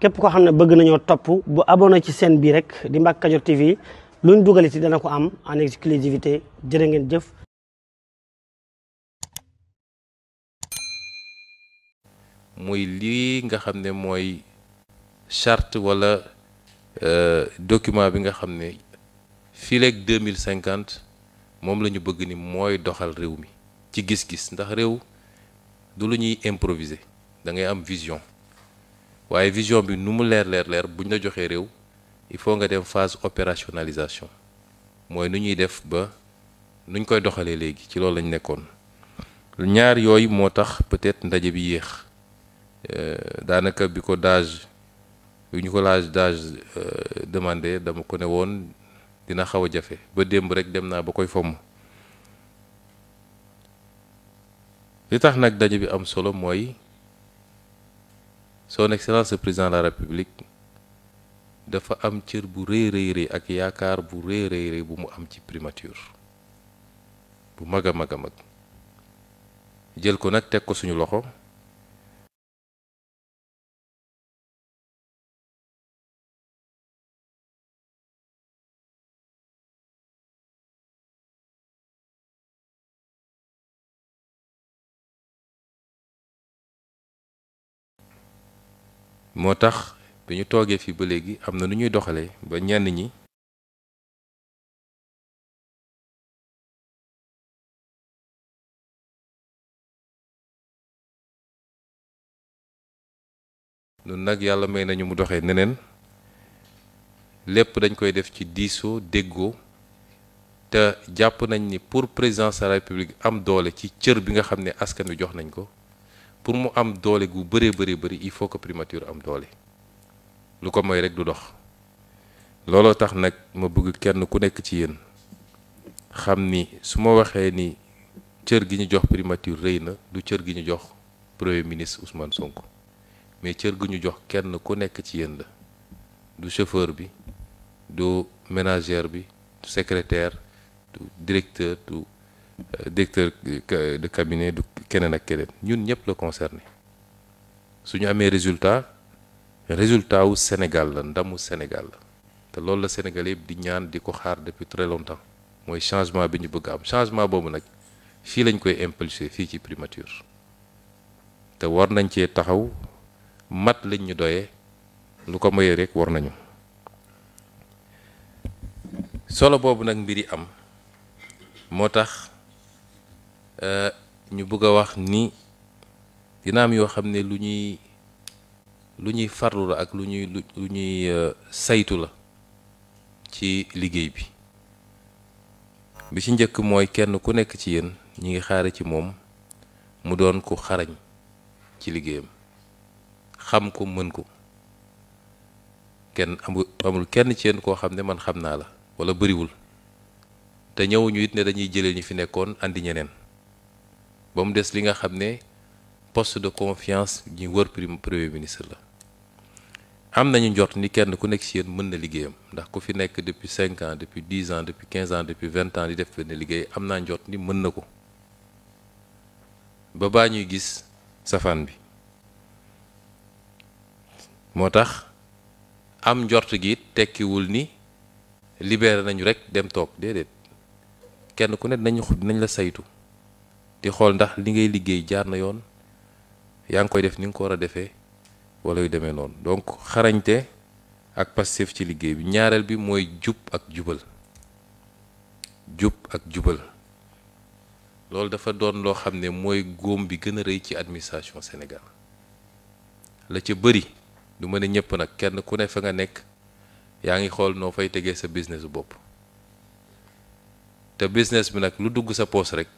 képp koo xam ne bëgg nañoo topp bu abonné ci chaîne bi rek di Mbacke Kadior TV luñ dugal ci dana ko am en exclusivité jërë ngeen jëf. muy lii nga xam ne mooy charte wala document bi nga xam ne fii leeg 2050 moom la ñu bëgg ni mooy doxal réew mi ci gis-gis ndax réew du lu ñuy improviser da ngay am vision waaye vision bi nu mu leer buñ la joxee réew il faut nga dem phase opérationnalisation mooy nu ñuy def ba nuñ koy doxalee léegi ci loolu lañ nekkoon ñaar yooyu moo tax peut-être ndaje bi yéex daanaka bi ko ñu ko d'âge demandé dama ko ne woon dina xaw a jafe ba démb rek dem naa ba koy fomm li tax nag daje bi am solo mooy son excellence le président de la république dafa am cër bu rëy ak yaakaar bu rëy bu mu am ci primature bu mag a mag jël ko nag teg ko suñu loxo moo tax bi ñu toogee fii ba léegi am na nu ñuy doxalee ba ñenn ñi nun nag yàlla may nañu mu doxee neneen lépp dañ koy def ci diisoo déggoo te jàpp nañ ni pour présidence de la république am doole ci cër bi nga xam ne askan wi jox nañ ko pour mu am doole gu bëri il faut que primature am doole lu ko mooy rek du dox looloo tax nag ma bëgg kenn ku nekk ci yéen xam ni su ma waxee ni cër gi ñu jox primature rëy na du cër gi ñu jox premier ministre Ousmane Sonko mais cër gi ñu jox kenn ku nekk ci yéen la du chauffeur bi du ménagère bi du secrétaire du directeur du directeur de cabinet du keneen ak keneen ñun ñëpp la concerné su ñu amee résultat wu Sénégal la ndamu Sénégal la te loolu la Sénégal yëpp di ñaan di ko xaar depuis très longtemps mooy changement bi ñu bëgg am changement boobu nag fii lañ koy impulser fii ci primature te war nañ cee taxaw mat lañ ñu doyee lu ko moyee rek war nañu solo boobu nag mbir yi am moo tax ñu bëgg a wax ni dina am yoo xam ne lu ñuy farlu la ak lu ñuy saytu la ci liggéey bi ci njëkk mooy kenn ku nekk ci yéen ñi ngi xaare ci moom mu doon ku xarañ ci liggéeyam xam ko mën ko kenn amul kenn ci yéen koo xam ne man xam naa la walla bëriwul te ñëwuñu it ne dañuy jëlee ñu fi nekkoon andi ñeneen ba mu des li nga xam ne poste de confiance ñi wër premier ministre la am nañu njort ni kenn ku nekk ci yéen mën na liggéeyam ndax ku fi nekk depuis 5 ans depuis 10 ans depuis 15 ans depuis 20 ans di def benn liggéey am naa njort ni mën na ko ba baa ñuy gis safaan bi moo tax am njort gi tekkiwul ni libéré nañu rek dem toog déedéet kenn ku ne nañ la saytu di xool ndax li ngay liggéey jaar na yoon yaa ngi koy def ni nga ko war a defee wala yu demee noonu donc xarañte ak passif ci liggéey bi ñaareel bi mooy jub ak jubal loolu dafa doon loo xam ne mooy góom bi gën a rëy ci administration Sénégal la ca bëri du ma ne ñëpp nag kenn ku ne fa nga nekk yaa ngi xool noo fay tegee sa business bu bopp te business bi nag lu dugg sa poos rek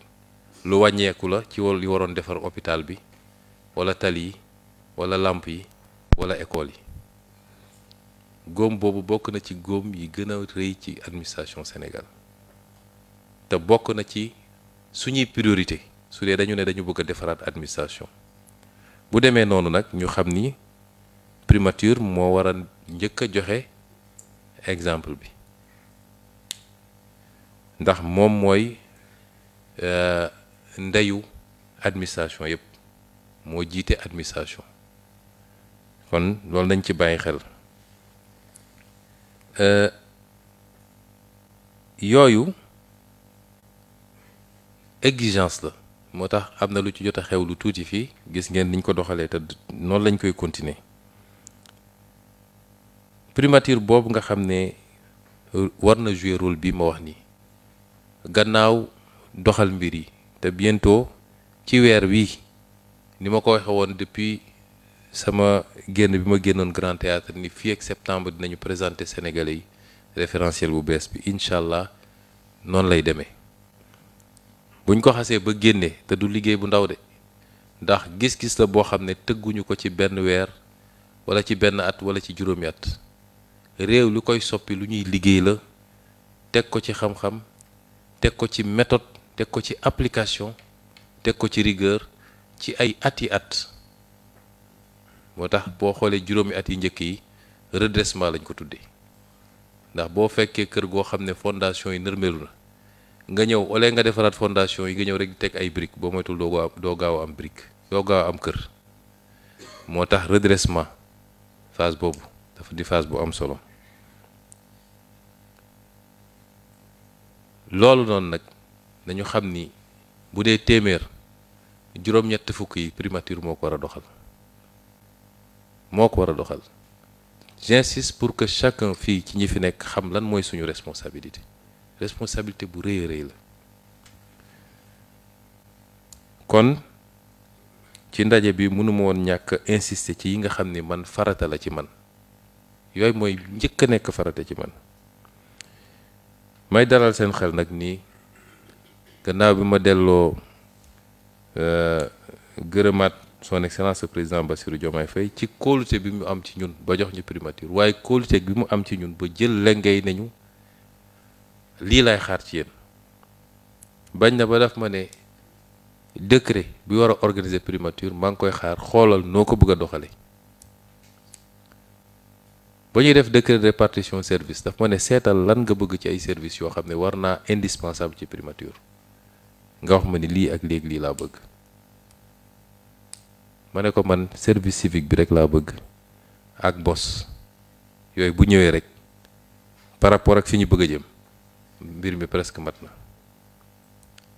lu wàññeeku la ci wàllu li waroon defar hôpital bi wala tali yi wala làmp yi wala école yi góom boobu bokk na ci góom yi gën a rëy ci administration Sénégal te bokk na ci suñuy priorité su dee dañu ne dañu bëgg a defaraat administration bu demee noonu nag ñu xam ni primature moo war a njëkk a joxe exemple bi ndax moom mooy ndeyu administration yëpp moo jiite administration kon loolu nañ ci bàyyi xel yooyu exigence la moo tax am na lu ci jot a xew lu tuuti fii gis ngeen niñ ko doxalee te noonu lañ koy continuer primature boobu nga xam ne war na jouer rôle bi ma wax nii gannaaw doxal mbir yi te bientôt ci weer wii ni ma ko waxe woon depuis sama génn bi ma génnoon Grand Théâtre ni fii ak septembre dinañu présenter Sénégalais yi référentiel bu bees bi incha allah noonu lay demee buñ ko xasee ba génne te du liggéey bu ndaw de ndax gis-gis la boo xam ne tëgguñu ko ci benn weer wala ci benn at wala ci juróomi at réew lu koy soppi lu ñuy liggéey la teg ko ci xam-xam teg ko ci méthode teg ko ci application teg ko ci rigueur ci ay at yi at moo tax boo xoolee juróomi at yi njëkk yi redressement lañ ko tuddee ndax boo fekkee kër goo xam ne fondation yi nërmeelu na nga ñëw ole nga defaraat fondation yi nga ñëw rek di teg ay briques boo moytul doo gaaw am brique doo gaaw am kër moo tax redressement phase boobu dafa di phase bu am solo loolu noonu nag nañu xam ni bu dee téeméer juróom-ñett fukk yi primature moo ko war a doxal moo ko war a doxal j'insiste pour que chacun fii ci ñi fi nekk xam lan mooy suñu responsabilité bu rëy a rëy la kon ci ndaje bi mënuma woon ñàkk insister ci yi nga xam ni man farata la ci man yooyu mooy njëkk a nekk farata ci man may dalal seen xel nag nii gannaaw bi ma delloo gërëmaat son excellence le président Bassirou Diomaye Faye ci kóolute bi mu am ci ñun ba jox ñu primature waaye kóolute bi mu am ci ñun ba jël lengay nañu lii lay xaar ci yéen bañ na ba daf ma ne décret bi war a organiser primature maa ngi koy xaar xoolal noo ko bëgg a doxale ba ñuy def décret de répartition service daf ma ne seetal lan nga bëgg ci ay services yoo xam ne war naa indispensable ci primature nga wax ma ni lii ak léegi lii laa bëgg ma ne ko man service civique bi rek laa bëgg ak bos yooyu bu ñëwee rek par rapport ak fi ñu bëgg a jëm mbir mi presque mat na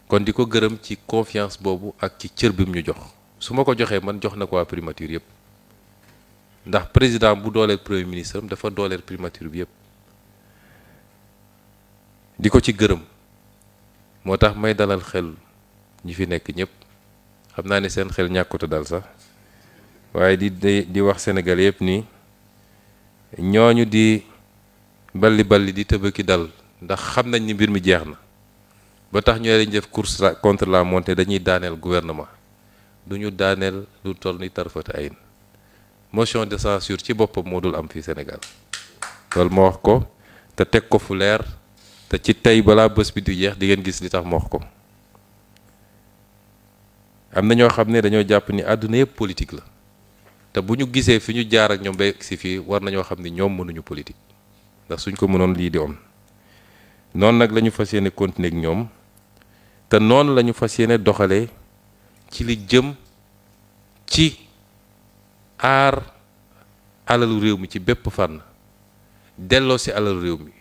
kon di ko gërëm ci confiance boobu ak ci cër bi mu ñu jox su ma ko joxee man jox na ko waa primature yëpp ndax président bu dooleel premier ministre am dafa dooleel primature bi yëpp di ko ci gërëm moo tax may dalal xel ñi fi nekk ñëpp xam naa ne seen xel ñàkkuta dal sax waaye di wax Sénégal yëpp ni ñooñu di balli di tëbëki dal ndax xam nañ ni mbir mi jeex na ba tax ñu lañ def course contre la monnaie dañuy daaneel gouvernement du ñu daaneel lu toll ni tarfata ayin motion de censure ci boppam moo dul am fii Sénégal loolu ma wax ko te teg ko fu leer te ci tey balaa bés bi di jeex di ngeen gis li tax ma wax ko am na ñoo xam ne dañoo jàpp ni àdduna yëpp politique la te bu ñu gisee fi ñu jaar ak ñoom ba si fii war nañoo xam ni ñoom mënuñu politique ndax suñ ko mënoon lii di am noonu nag la ñu fas yéene continuer ak ñoom te noonu la ñu fas yéene doxalee ci li jëm ci aar alalu réew mi ci bépp fànn delloo si alalu réew mi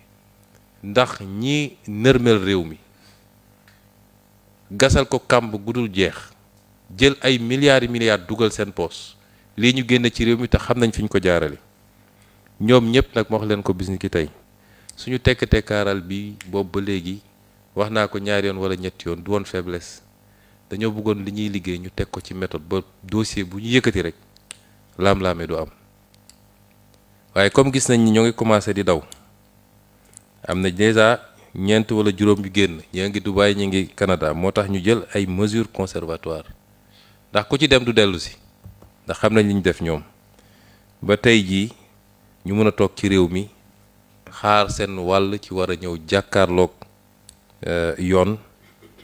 ndax ñi nërmel réew mi gasal ko kàmb gudul jeex jël ay milliards yi milliards dugal seen poos lii ñu génne ci réew mi te xam nañ fi ñu ko jaarale ñoom ñëpp nag ma wax leen ko bis ni ki tey suñu tekk-tekkaaral bi boobu ba léegi wax naa ko ñaari yoon wala ñetti yoon du woon faiblesse dañoo bëggoon li ñuy liggéey ñu teg ko ci méthode ba dossier bu ñu yëkkati rek laam-laame du am waaye comme gis nañ ni ñoo ngi commencé di daw am na déjà ñeent wala juróom yu génn ñii ngi Dubaï ñi ngi Canada moo tax ñu jël ay mesures conservatoires ndax ku ci dem du dellu si ndax xam nañ li ñu def ñoom ba tey jii ñu mën a toog ci réew mi xaar seen wàll ci war a ñëw jàkkaarloog yoon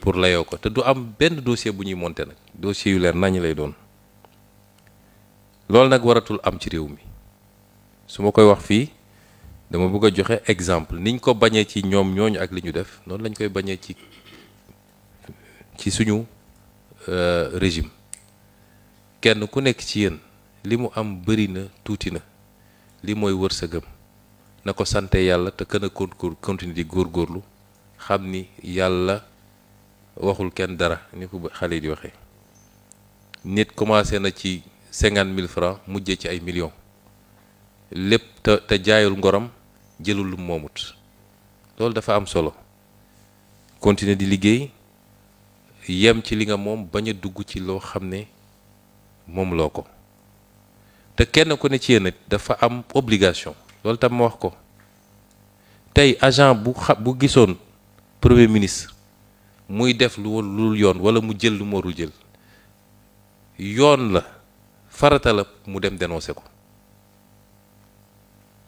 pour layoo ko te du am benn dossier bu ñuy monter nag dossier yu leer nañu lay doon loolu nag waratul am ci réew mi su ma koy wax fii dama bëgg a joxe exemple niñ ko bañee ci ñoom ñooñu ak li ñu def noonu lañ koy bañee ci suñu régime kenn ku nekk ci yéen li mu am bëri na tuuti na li mooy wërsëgam na ko sante yàlla te gën a continuer di góorgóorlu xam ni yàlla waxul kenn dara ni ko xale yi di waxee nit commencé na ci 50 000 francs mujjee ci ay millions lépp te jaayul ngoram jëlul lu moomut loolu dafa am solo continuer di liggéey yem ci li nga moom bañ a dugg ci loo xam ne moom loo ko te kenn ku ne ci yéen dafa am obligation loolu tam ma wax ko tey agent bu gisoon premier ministre muy def lu yoon wala mu jël lu mu warul jël yoon la farata la mu dem dénoncer ko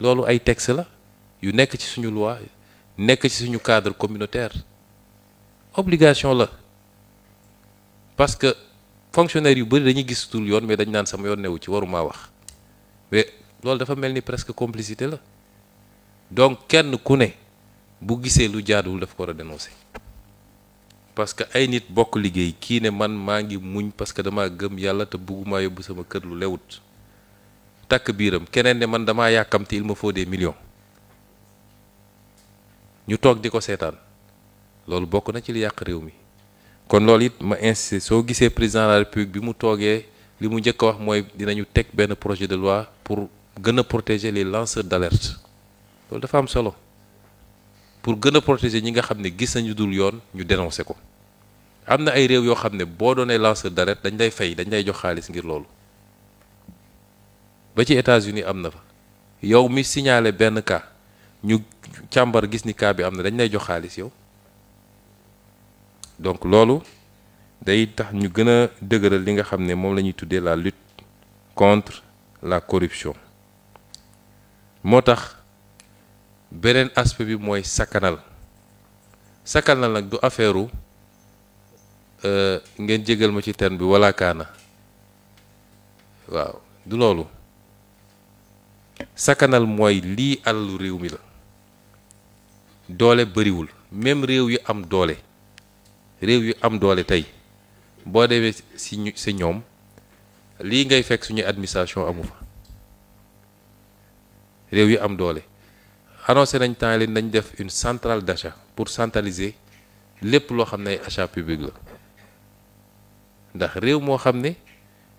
loolu ay texte la yu nekk ci suñu loi nekk ci suñu cadre communautaire obligation la parce que fonctionnaire yu bëri dañuy gis tul yoon mais dañ naan sama yoon newu ci waruma wax mais loolu dafa mel ni presque complicité la donc kenn ku ne bu gisee lu jaaduwul daf ko war a dénoncer parce que ay nit bokk liggéey kii ne man maa ngi muñ parce que dama gëm yàlla te bëgguma yóbbu sama kër lu lewut takk biiram keneen ne man damaa yàkkamti il me faut des millions ñu toog di ko seetaan loolu bokk na ci li yàq réew mi kon loolu it ma insisté soo gisee président de la république bi mu toogee li mu njëkk a wax mooy dinañu teg benn projet de loi pour gën a protéger les lanceurs d'alerte loolu dafa am solo pour gën a protéger ñi nga xam ne gis nañu dul yoon ñu dénoncer ko am na ay réew yoo xam ne boo doonee lanceur d'alerte dañ lay fay dañ lay jox xaalis ngir loolu ba ci États-Unis am na fa yow mi signalé benn cas ñu càmbar gis ni cas bi am na dañ lay jox xaalis yow donc loolu day tax ñu gën a dëgëral li nga xam ne moom la ñuy tuddee la lutte contre la corruption moo tax beneen aspect bi mooy sakkanal nag du affaire ngeen jégal ma ci terme bi wala kaana waaw du loolu sakkanal mooy lii alalu réew mi la doole bëriwul même réew yu am doole tey boo demee si ñoom lii ngay fekk suñu administration amu fa réew yu am doole annoncé nañ temps leen nañ def une centrale d'achat pour centraliser lépp loo xam ne ay achat public la ndax réew moo xam ne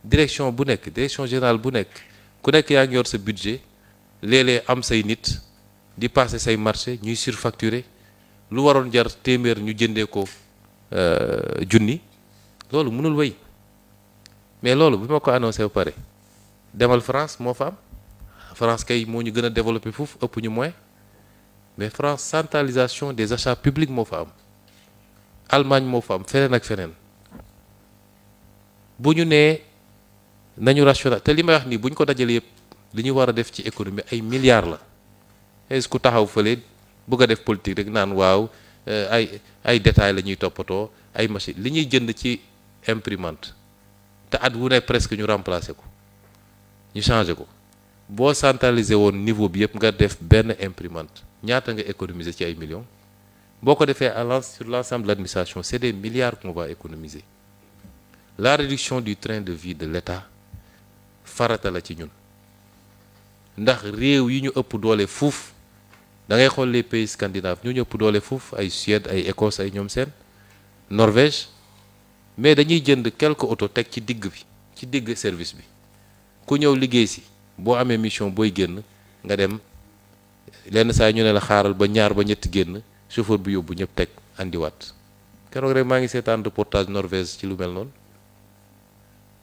direction générale bu nekk ku nekk yaa ngi yor sa budget léeg-léeg am say nit di passer say marché ñuy surfacturer lu waroon jar téeméer ñu jëndee ko junni loolu mënul wéy mais loolu bi ma ko annoncé ba pare demal France moo fa am France kay moo ñu gën a développé foofu ëpp ñu moyen mais France centralisation des achats publics moo fa am Allemagne moo fa am feneen ak feneen bu ñu nee nañu rational te li may wax nii bu ñu ko dajale yëpp li ñu war a def ci économie ay milliards la est-ce que taxaw fële bëgg a def politique rek naan waaw ay détails la ñuy toppatoo ay machine li ñuy jënd ci imprimante te at wu ne presque ñu remplacer ko ñu changer ko boo centraliser woon niveau bi yëpp nga def benn imprimante ñaata nga économiser ci ay millions boo ko defee sur l'ensemble de l'administration c'est des milliards qu'on va économiser la réduction du train de vie de l'État farata la ci ñun ndax réew yi ñu ëpp doole fuuf da ngay xool les pays scandinaves ñu ëpp doole fuuf ay Suède ay Écosse ay ñoom seen Norvège mais dañuy jënd quelques autos teg ci digg bi ci digg service bi ku ñëw liggéey si boo amee mission booy génn nga dem lenn saa ñu ne la xaaral ba ñaar ba ñetti génn chauffeur bi yóbbu ñëpp teg andiwaat keroog rek maa ngi seetaan reportage Norvège ci lu mel noonu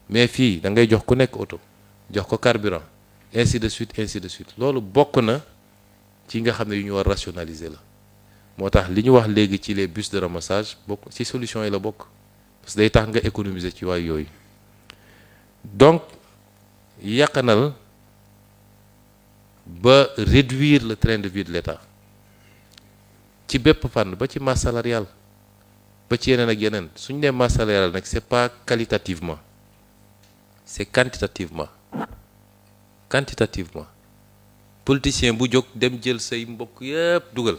mais fii da ngay jox ku nekk auto jox ko carburant ainsi de suite loolu bokk na ci nga xam ne yu ñu war rationaliser la moo tax li ñu wax léegi ci les bus de ramassage bokk ci solution yi la bokk parce que day tax nga économiser ci waay yooyu donc yàqanal ba réduire le train de vie de l'État ci bépp fànn ba ci masse salariale ba ci yeneen ak yeneen suñu nee masse salariale nag c'est pas qualitativement c'est quantitativement politicien bu jóg dem jël say mbokk yépp dugal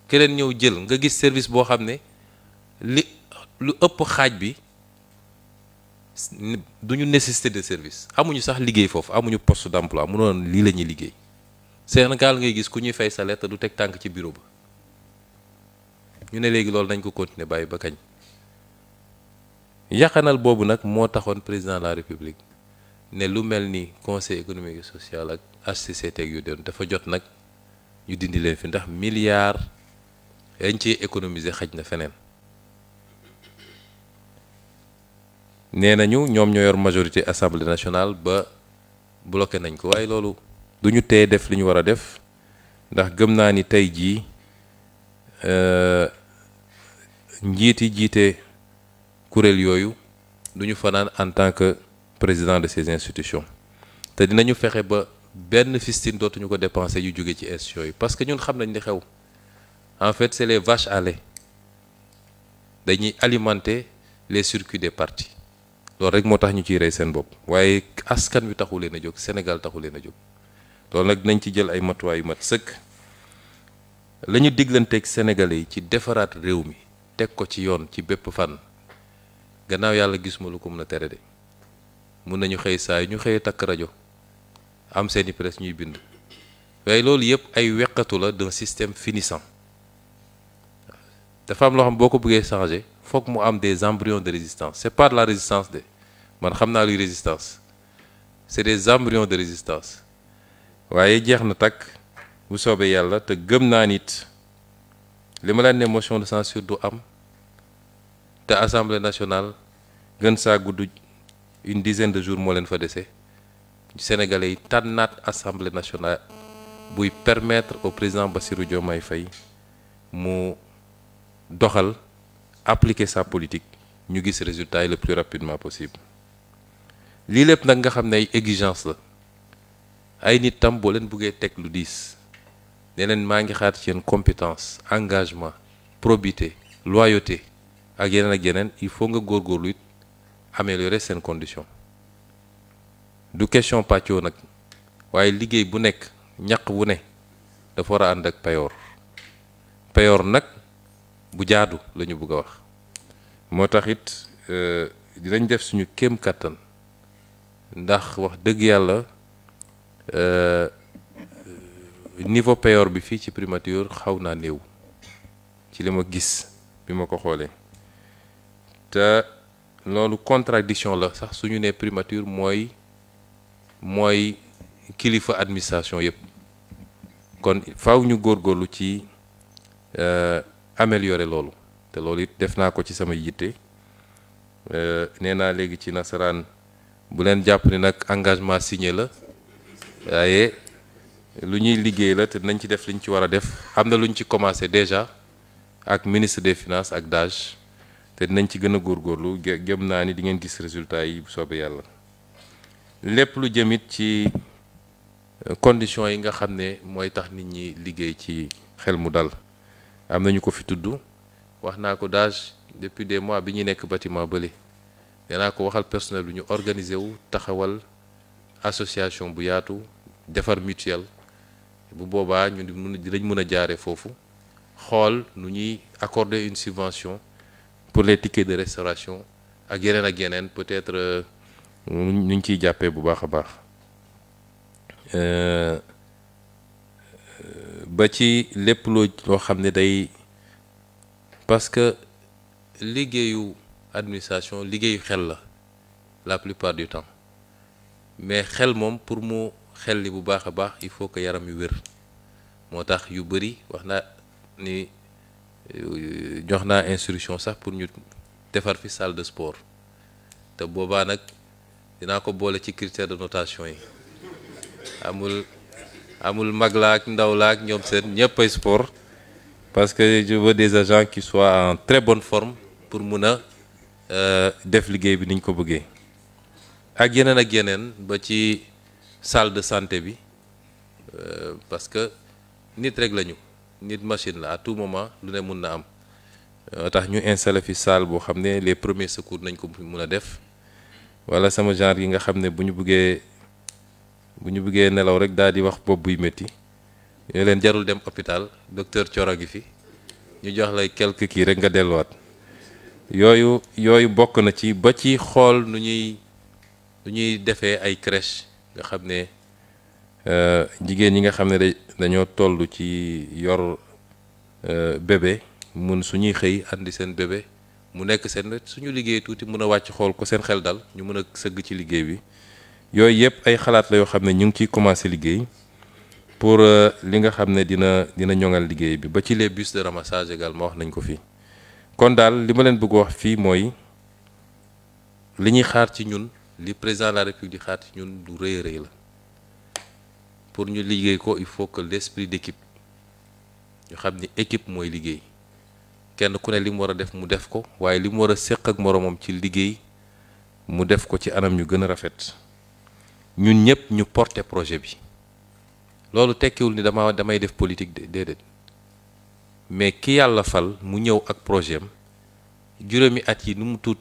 keneen ñëw jël nga gis service boo xam ne lu ëpp xaaj bi duñu nécessité de service amuñu sax liggéey foofu amuñu poste d'emploi mënoon lii la ñuy liggéey Sénégal ngay gis ku ñuy fay salaire te du teg tànk ci bureau ba ñu ne léegi loolu nañ ko continuer bàyyi ba kañ yaxanal boobu nag moo taxoon président de la république ne lu mel ni conseil économique et social ak HCCT yu doon dafa jot nag ñu dindi leen fi ndax milliards yañ ci économiser xaj na feneen nee nañu ñoom ñoo yor majorité assemblée nationale ba bloqué nañ ko waaye loolu du ñu tee def li ñu war a def ndax gëm naa ni tey jii njiit yi jiite kuréel yooyu du ñu fanaan en tant que président de ces institutions te dinañu fexe ba benn fistine dootuñu ko dépenser yu jóge ci institutions yi parce que ñun xam nañ li xew en fait c'est les vaches à lait dañuy alimenter les circuits des partis loolu rek moo tax ñu ciy rey seen bopp waaye askan wi taxu leen a jóg Sénégal taxu leen a jóg loolu nag dinañ ci jël ay matuwaay yu mat sëkk la ñu diglanteeg Sénégalais yi ci defaraat réew mi teg ko ci yoon ci bépp fànn gannaaw yàlla gisuma lu ko mën a tere de mun nañu xëy saa yu ñu xëyee takk rajo am seeni presse ñuy bind waaye loolu yëpp ay weqatu la d'un système finissant dafa am loo xam boo ko bëggee changer foog mu am des embryons de résistance c'est pas de la résistance de man xam naa luy résistance c'est des embryons de résistance waaye jeex na takk bu soobee yàlla te gëm naa nit li ma leen ne motion de censure du am te assemblée nationale gën saa gudd une dizaine de jours moo leen fa dese Sénégalais yi tànnaat assemblée nationale buy permettre au président Bassirou Diomaye Faye mu doxal appliquer sa politique ñu gis résultat yi le plus rapidement possible lii lépp nag nga xam ne ay exigence la ay nit tam boo leen bëggee teg lu diis ne leen maa ngi xaar ci yéen compétence engagement probité loyauté ak yeneen il faut nga góorgóorlu it améliorer seen condition du question pàccoo nag waaye liggéey bu nekk ñaq bu ne dafa war a ànd ak payoor nag bu jaadu la ñu bëgg a wax moo tax it dinañ def suñu kéem kattan ndax wax dëgg yàlla niveau payoor bi fii ci primature xaw naa néew ci li ma gis bi ma ko xoolee te loolu contradiction la sax suñu nee primature mooy kilifa administration yëpp kon faaw ñu góorgóorlu ci améliorer loolu te loolu it def naa ko ci sama yitte nee naa léegi ci nasaraan bu leen jàpp ni nag engagement signé la waaye lu ñuy liggéey la te nañ ci def liñ ci war a def am na lu ñu ci commencé déjà ak ministre des finances ak DAGE te dinañ ci gën a góorgóorlu gëm naa ni di ngeen gis résultat yi bu soobee yàlla lépp lu jëmit ci conditions yi nga xam ne mooy tax nit ñi liggéey ci xel mu dal am nañu ko fi tudd wax naa ko DAGE depuis des mois bi ñuy nekk bâtiment bële danaa ko waxal personnel bi ñu organiser wu taxawal association bu yaatu defar mutuelle bu boobaa ñu dinañ mën a jaare foofu xool nu ñuy accorder une subvention pour les tickets de restauration ak yeneen peut-être nu ñu ciy jàppee bu baax a baax ba ci lépp loo xam ne day parce que liggéeyu administration liggéeyu xel la plupart du temps mais xel moom pour mu xel li bu baax a baax il faut que yaram yu wér moo tax yu bëri wax naa ni jox naa instruction sax pour ñu defar fi salle de sport te boobaa nag dinaa ko boole ci critère de notation yi amul mag la ak ndaw la ak ñoom seen ñëpp ay sport parce que je veux des agents qui soient en très bonne forme pour mun a def liggéey bi niñ ko bëggee ak yeneen ba ci salle de santé bi parce que nit rek lañu nit machine la à tout moment lu ne mun na am tax ñu installé fi salle boo xam ne les premiers secours nañ ko mun a def wala sama genre yi nga xam ne bu ñu bëggee nelaw rek daal di wax bopp buy métti yoo leen jarul dem hôpital docteur Thioro gi fi ñu jox lay quelques kii rek nga delluwaat yooyu bokk na ci ba ci xool nu ñuy defee ay crèche nga xam ne jigéen ñi nga xam ne dañoo toll ci yor bébé mun suñuy xëy andi seen bébé mu nekk seen suñu liggéey tuuti mën a wàcc xool ko seen xel dal ñu mën a sëgg ci liggéey bi yooyu yëpp ay xalaat la yoo xam ne ñu ngi ciy commencé liggéey pour li nga xam ne dina ñoŋal liggéey bi ba ci les bus de ramassage également wax nañ ko fii kon daal li ma leen bëgg wax fii mooy li ñuy xaar ci ñun li président de la République di xaar ci ñun du rëy a rëy la pour ñu liggéey ko il faut que l'esprit d'équipe ñu xam ni équipe mooy liggéey kenn ku ne li mu war a def mu def ko waaye li mu war a séq ak moromam ci liggéey mu def ko ci anam ñu gën a rafet ñun ñëpp ñu porter projet bi loolu tekkiwul ni damay def politique déedéet mais ki yàlla fal mu ñëw ak projet am juróomi at yi nu mu tuut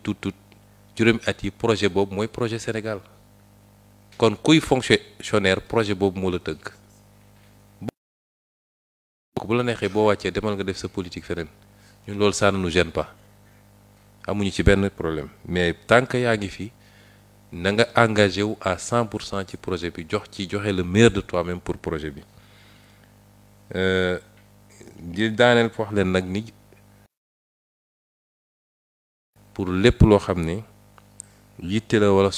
juróomi at yi projet boobu mooy projet Sénégal kon kuy fonctionnaire projet boobu moo la tënk bu la neexee boo wàccee demal nga def sa politique feneen ñun loolu ça ne nous gêne pas amuñu ci benn problème mais tant que yaa ngi fi na nga engagé wu à 100% ci projet bi joxe le meilleur de toi-même pour projet bi di daaneel wax leen nag ni pour lépp loo xam ne yitte la wala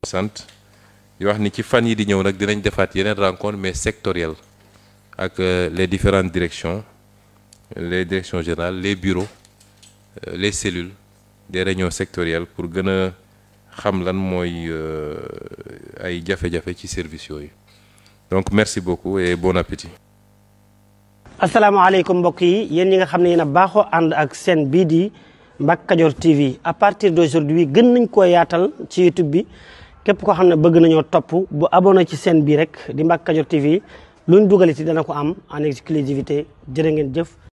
sant di wax ni ci fan yi di ñëw nag dinañ defaat yeneen rencontre mais sectorielle ak les différentes directions les directions générales les bureaux les cellules des réunions sectorielles pour gën a xam lan mooy ay jafe-jafe ci service yooyu donc merci beaucoup et bon appétit. asalaamaaleykum mbokk yi yéen ñi nga xam ne yéen a baaxoo ànd ak seen bii di Mbacke Kadior TV à partir d'aujourd'hui gën nañ koo yaatal ci YouTube bi képp koo xam ne bëgg nañoo topp bu abonné ci seen bii rek di Mbacke Kadior TV luñ dugaliti dana ko am en exclusivité jërë ngeen jëf